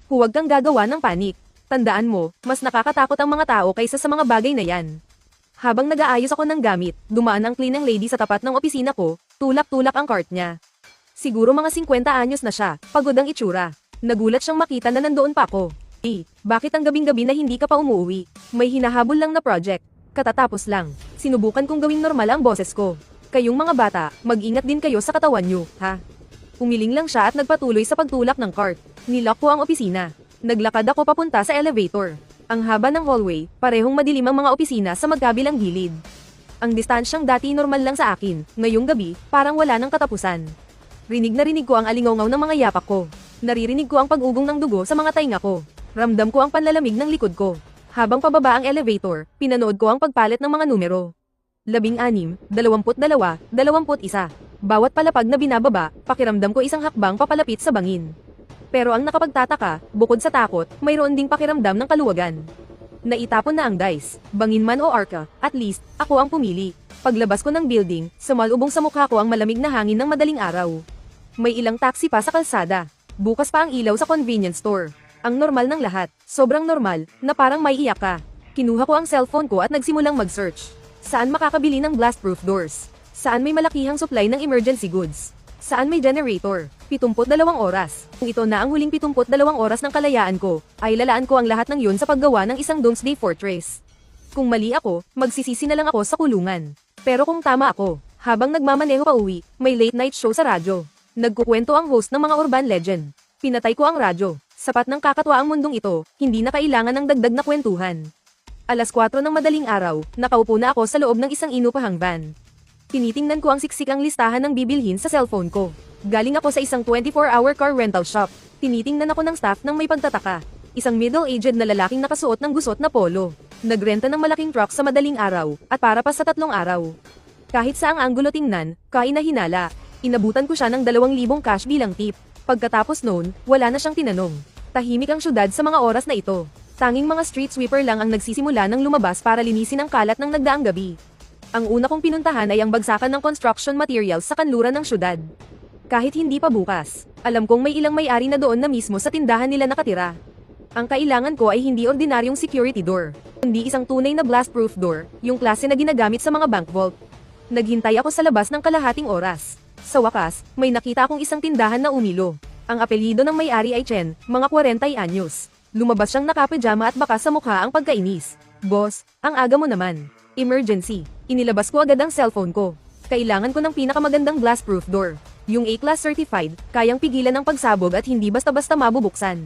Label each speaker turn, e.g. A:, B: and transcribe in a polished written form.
A: Huwag kang gagawa ng panik. Tandaan mo, mas nakakatakot ang mga tao kaysa sa mga bagay na yan. Habang nag-aayos ako ng gamit, dumaan ang cleaning lady sa tapat ng opisina ko, tulak-tulak ang cart niya. Siguro mga 50 anyos na siya, pagod ang itsura. Nagulat siyang makita na nandoon pa ako. Bakit ang gabing-gabi na hindi ka pa umuwi? May hinahabol lang na project. Katatapos lang. Sinubukan kong gawing normal ang boses ko. Kayong mga bata, mag-ingat din kayo sa katawan nyo, ha? Umiling lang siya at nagpatuloy sa pagtulak ng cart. Nilock ko ang opisina. Naglakad ako papunta sa elevator. Ang haba ng hallway, parehong madilim ang mga opisina sa magkabilang gilid. Ang distansyang dati normal lang sa akin, ngayong gabi, parang wala ng katapusan. Rinig na rinig ko ang alingaw ng mga yapak ko. Naririnig ko ang pag-ugong ng dugo sa mga tainga ko. Ramdam ko ang panlalamig ng likod ko. Habang pababa ang elevator, pinanood ko ang pagpalit ng mga numero. 16, 22, 21. Bawat palapag na binababa, pakiramdam ko isang hakbang papalapit sa bangin. Pero ang nakapagtataka, bukod sa takot, mayroon ding pakiramdam ng kaluwagan. Naitapon na ang dice, bangin man o arka, at least, ako ang pumili. Paglabas ko ng building, sumalubong sa mukha ko ang malamig na hangin ng madaling araw. May ilang taxi pa sa kalsada. Bukas pa ang ilaw sa convenience store. Ang normal ng lahat, sobrang normal, na parang may iyak ka. Kinuha ko ang cellphone ko at nagsimulang mag-search. Saan makakabili ng blast-proof doors? Saan may malakihang supply ng emergency goods? Saan may generator? 72 oras. Kung ito na ang huling 72 oras ng kalayaan ko, ay lalaan ko ang lahat ng yun sa paggawa ng isang doomsday fortress. Kung mali ako, magsisisi na lang ako sa kulungan. Pero kung tama ako, habang nagmamaneho pa uwi, may late night show sa radyo. Nagkukwento ang host ng mga urban legend. Pinatay ko ang radyo. Sapat ng kakatwa ang mundong ito, hindi na kailangan ng dagdag na kwentuhan. 4:00 ng madaling araw, nakaupo na ako sa loob ng isang inupahang van. Tinitingnan ko ang siksik ang listahan ng bibilhin sa cellphone ko. Galing ako sa isang 24-hour car rental shop. Tinitingnan ako ng staff ng may pagtataka. Isang middle-aged na lalaking nakasuot ng gusot na polo. Nagrenta ng malaking truck sa madaling araw, at para pa sa 3 araw. Kahit sa ang anggulo tingnan, kainahinala. Inabutan ko siya ng 2,000 cash bilang tip. Pagkatapos noon, wala na siyang tinanong. Tahimik ang syudad sa mga oras na ito. Tanging mga street sweeper lang ang nagsisimula ng lumabas para linisin ang kalat ng nagdaang gabi. Ang una kong pinuntahan ay ang bagsakan ng construction materials sa kanluran ng syudad. Kahit hindi pa bukas, alam kong may ilang may-ari na doon na mismo sa tindahan nila nakatira. Ang kailangan ko ay hindi ordinaryong security door, kundi isang tunay na blast-proof door, yung klase na ginagamit sa mga bank vault. Naghintay ako sa labas ng kalahating oras. Sa wakas, may nakita akong isang tindahan na umilo. Ang apelyido ng may-ari ay Chen, mga 40 anyos. Lumabas siyang nakapijama at baka sa mukha ang pagkainis. Boss, ang aga mo naman. Emergency. Inilabas ko agad ang cellphone ko. Kailangan ko ng pinakamagandang blast-proof door. Yung A-class certified, kayang pigilan ang pagsabog at hindi basta-basta mabubuksan.